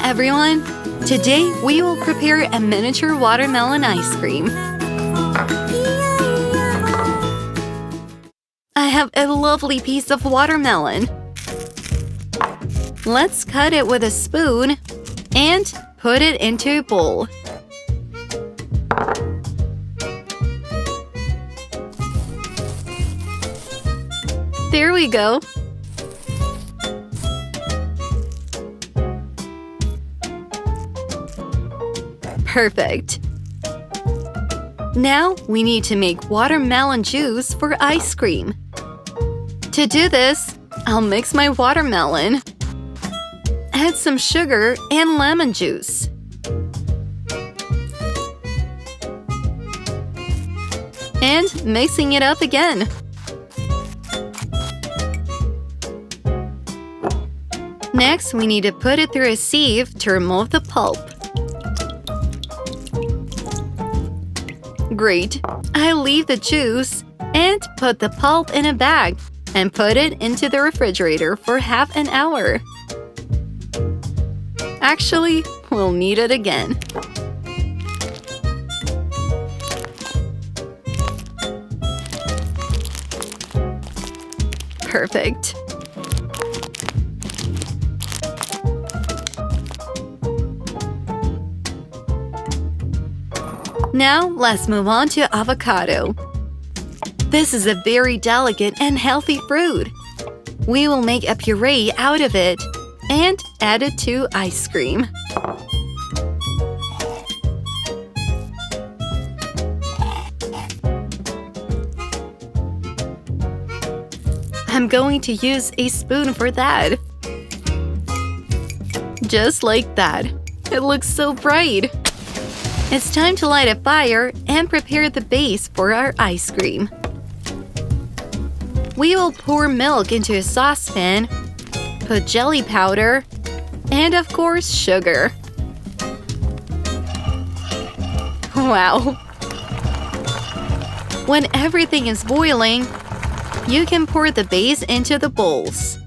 everyone! Today we will prepare a miniature watermelon ice cream. I have a lovely piece of watermelon. Let's cut it with a spoon and put it into a bowl. There we go. Perfect. Now we need to make watermelon juice for ice cream. To do this, I'll mix my watermelon, add some sugar and lemon juice. And mixing it up again. Next, we need to put it through a sieve to remove the pulp. Great! I leave the juice and put the pulp in a bag and put it into the refrigerator for half an hour. Actually, we'll need it again. Perfect. Now, let's move on to avocado. This is a very delicate and healthy fruit. We will make a puree out of it and add it to ice cream. I'm going to use a spoon for that. Just like that. It looks so bright. It's time to light a fire and prepare the base for our ice cream. We will pour milk into a saucepan, put jelly powder, and of course sugar. Wow! When everything is boiling, you can pour the base into the bowls.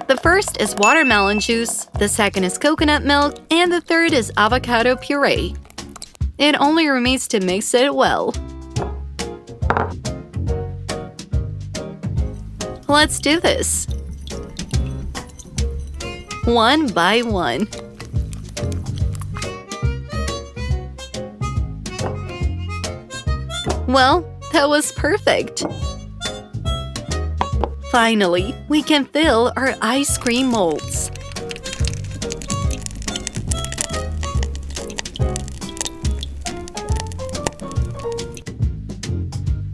The first is watermelon juice, the second is coconut milk, and the third is avocado puree. It only remains to mix it well. Let's do this. One by one. Well, that was perfect. Finally, we can fill our ice cream molds.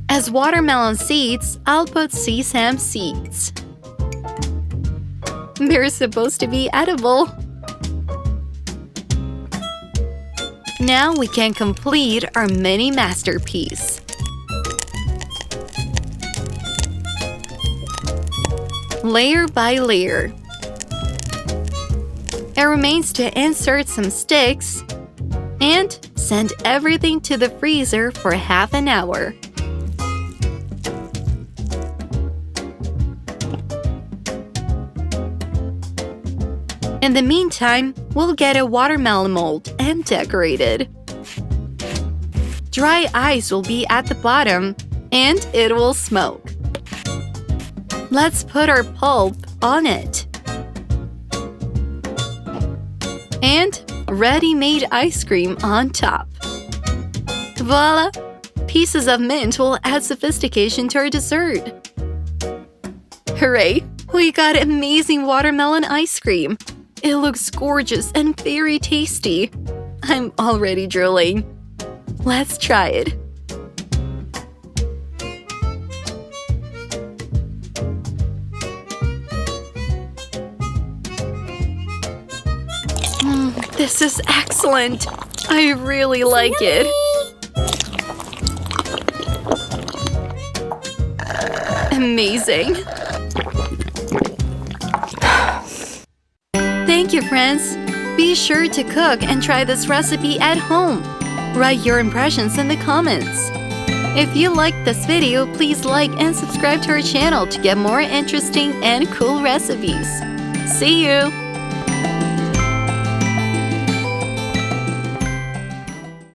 As watermelon seeds, I'll put sesame seeds. They're supposed to be edible. Now we can complete our mini masterpiece. Layer by layer. It remains to insert some sticks and send everything to the freezer for half an hour. In the meantime, we'll get a watermelon mold and decorate it. Dry ice will be at the bottom and it will smoke. Let's put our pulp on it. And ready-made ice cream on top. Voila! Pieces of mint will add sophistication to our dessert. Hooray! We got amazing watermelon ice cream. It looks gorgeous and very tasty. I'm already drooling. Let's try it. This is excellent. I really like it. Amazing. Thank you, friends. Be sure to cook and try this recipe at home. Write your impressions in the comments. If you liked this video, please like and subscribe to our channel to get more interesting and cool recipes. See you!